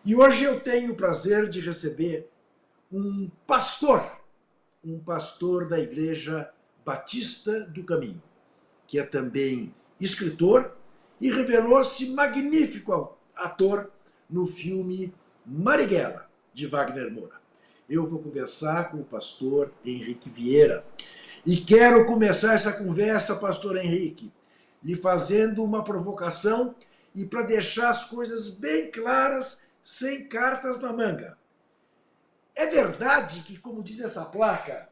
E hoje eu tenho o prazer de receber um pastor da Igreja Batista do Caminho, que é também escritor e revelou-se magnífico ator no filme Marighella, de Wagner Moura. Eu vou conversar com o pastor Henrique Vieira. E quero começar essa conversa, pastor Henrique, lhe fazendo uma provocação e para deixar as coisas bem claras, sem cartas na manga. É verdade que, como diz essa placa,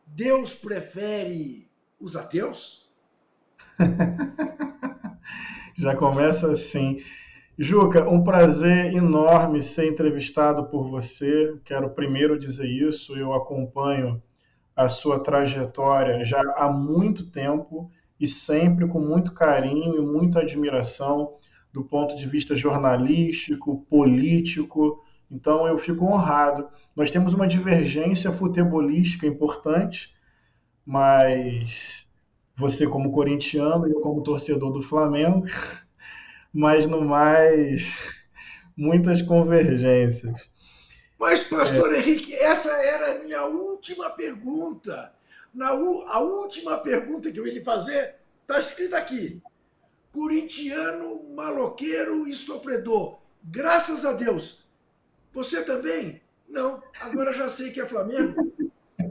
Deus prefere os ateus? Já começa assim. Juca, um prazer enorme ser entrevistado por você. Quero primeiro dizer isso. Eu acompanho a sua trajetória já há muito tempo e sempre com muito carinho e muita admiração do ponto de vista jornalístico, político. Então eu fico honrado. Nós temos uma divergência futebolística importante, mas você como corintiano e eu como torcedor do Flamengo, mas no mais, muitas convergências. Mas, pastor Henrique, essa era a minha última pergunta. A última pergunta que eu ia lhe fazer está escrita aqui. Corintiano, maloqueiro e sofredor. Graças a Deus. Você também? Não. Agora já sei que é Flamengo.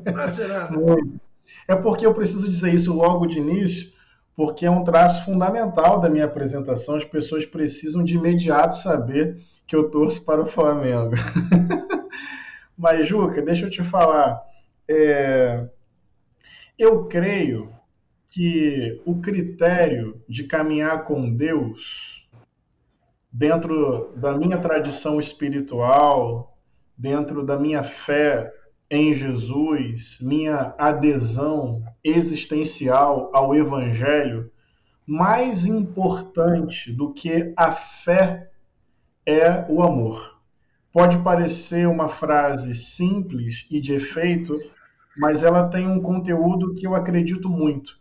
Não há de ser nada. É porque eu preciso dizer isso logo de início, porque é um traço fundamental da minha apresentação. As pessoas precisam de imediato saber que eu torço para o Flamengo. Mas, Juca, deixa eu te falar. É, eu creio que o critério de caminhar com Deus, dentro da minha tradição espiritual, dentro da minha fé em Jesus, minha adesão existencial ao Evangelho, mais importante do que a fé é o amor. Pode parecer uma frase simples e de efeito, mas ela tem um conteúdo que eu acredito muito.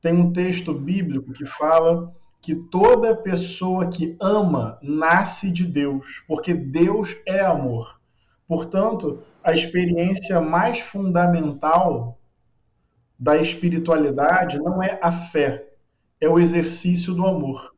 Tem um texto bíblico que fala que toda pessoa que ama nasce de Deus, porque Deus é amor. Portanto, a experiência mais fundamental da espiritualidade não é a fé, é o exercício do amor.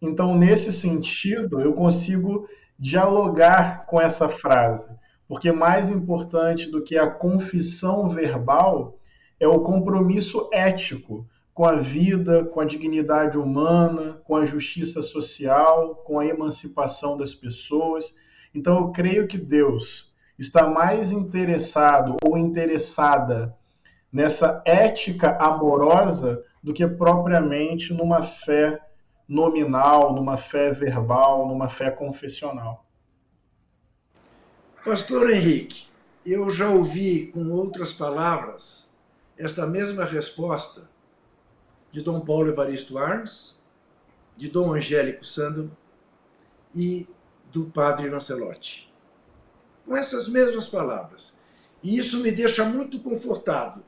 Então, nesse sentido, eu consigo dialogar com essa frase, porque mais importante do que a confissão verbal é o compromisso ético com a vida, com a dignidade humana, com a justiça social, com a emancipação das pessoas. Então, eu creio que Deus está mais interessado ou interessada nessa ética amorosa do que propriamente numa fé nominal, numa fé verbal, numa fé confessional. Pastor Henrique, eu já ouvi com outras palavras esta mesma resposta de Dom Paulo Evaristo Arns, de Dom Angélico Sandro e do Padre Lancelotti. Com essas mesmas palavras. E isso me deixa muito confortado,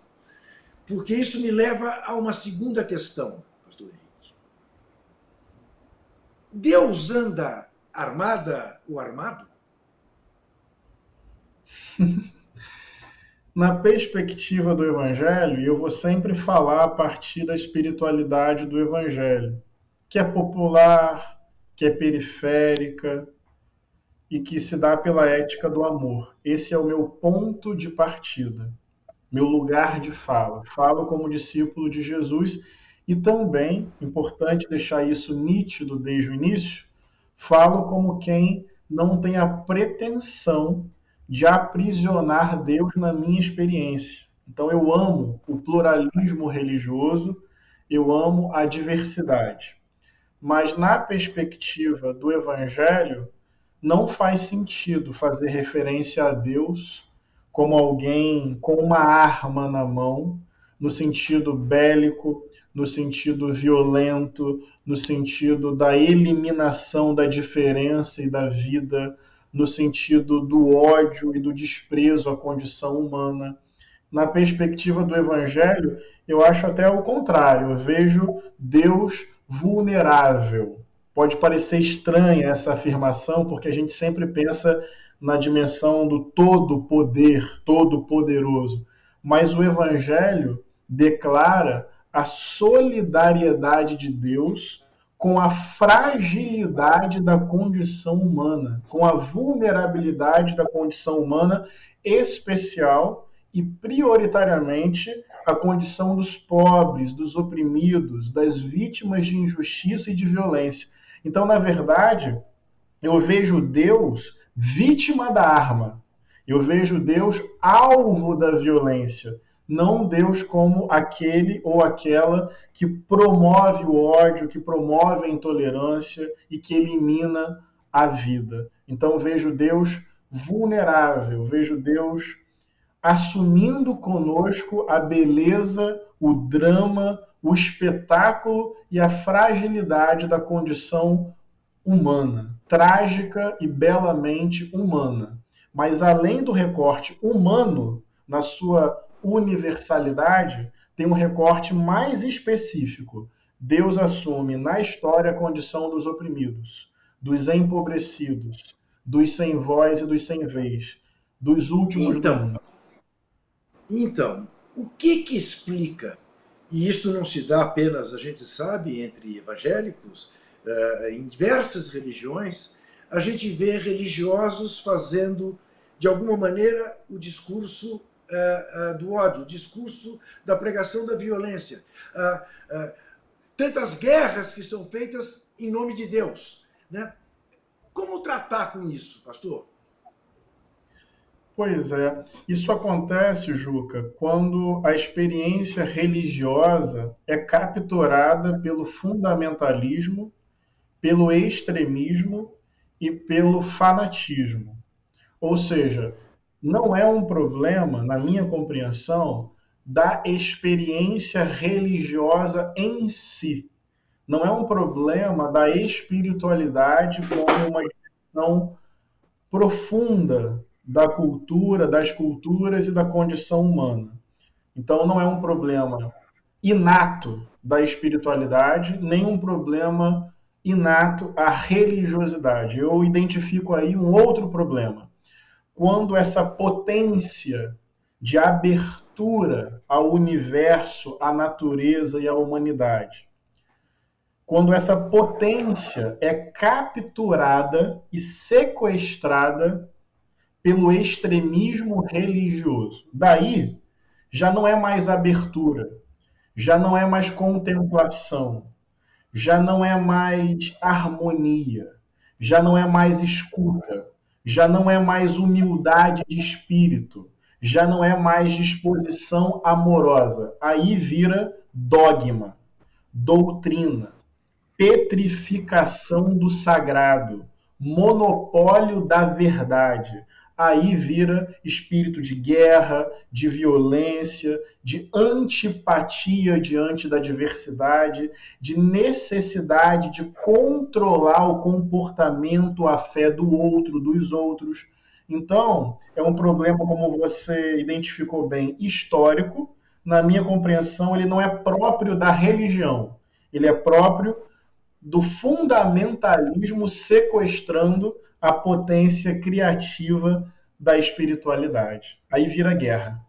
porque isso me leva a uma segunda questão, pastor Henrique. Deus anda armada ou armado? Na perspectiva do Evangelho, eu vou sempre falar a partir da espiritualidade do Evangelho, que é popular, que é periférica e que se dá pela ética do amor. Esse é o meu ponto de partida, meu lugar de fala. Falo como discípulo de Jesus e também, importante deixar isso nítido desde o início, falo como quem não tem a pretensão de aprisionar Deus na minha experiência. Então eu amo o pluralismo religioso, eu amo a diversidade. Mas na perspectiva do Evangelho, não faz sentido fazer referência a Deus como alguém com uma arma na mão, no sentido bélico, no sentido violento, no sentido da eliminação da diferença e da vida, no sentido do ódio e do desprezo à condição humana. Na perspectiva do Evangelho, eu acho até o contrário. Eu vejo Deus vulnerável. Pode parecer estranha essa afirmação, porque a gente sempre pensa na dimensão do todo-poder, todo-poderoso. Mas o Evangelho declara a solidariedade de Deus com a fragilidade da condição humana, com a vulnerabilidade da condição humana especial e prioritariamente a condição dos pobres, dos oprimidos, das vítimas de injustiça e de violência. Então, na verdade, eu vejo Deus vítima da arma. Eu vejo Deus alvo da violência. Não Deus como aquele ou aquela que promove o ódio, que promove a intolerância e que elimina a vida. Então vejo Deus vulnerável, vejo Deus assumindo conosco a beleza, o drama, o espetáculo e a fragilidade da condição humana, trágica e belamente humana. Mas além do recorte humano, na sua universalidade, tem um recorte mais específico. Deus assume na história a condição dos oprimidos, dos empobrecidos, dos sem voz e dos sem vez, dos últimos do mundo. Então, o que explica, e isto não se dá apenas, a gente sabe, entre evangélicos, em diversas religiões, a gente vê religiosos fazendo, de alguma maneira, o discurso do ódio, o discurso da pregação da violência. Tantas guerras que são feitas em nome de Deus, né? Como tratar com isso, pastor? Pois é, isso acontece, Juca, quando a experiência religiosa é capturada pelo fundamentalismo, pelo extremismo e pelo fanatismo. Ou seja, não é um problema, na minha compreensão, da experiência religiosa em si. Não é um problema da espiritualidade como uma expressão profunda da cultura, das culturas e da condição humana. Então não é um problema inato da espiritualidade, nem um problema inato à religiosidade. Eu identifico aí um outro problema. Quando essa potência de abertura ao universo, à natureza e à humanidade, quando essa potência é capturada e sequestrada pelo extremismo religioso. Daí, já não é mais abertura, já não é mais contemplação, já não é mais harmonia, já não é mais escuta, já não é mais humildade de espírito, já não é mais disposição amorosa. Aí vira dogma, doutrina, petrificação do sagrado, monopólio da verdade. Aí vira espírito de guerra, de violência, de antipatia diante da diversidade, de necessidade de controlar o comportamento, a fé do outro, dos outros. Então, é um problema, como você identificou bem, histórico. Na minha compreensão, ele não é próprio da religião, ele é próprio do fundamentalismo sequestrando a potência criativa da espiritualidade. Aí vira guerra.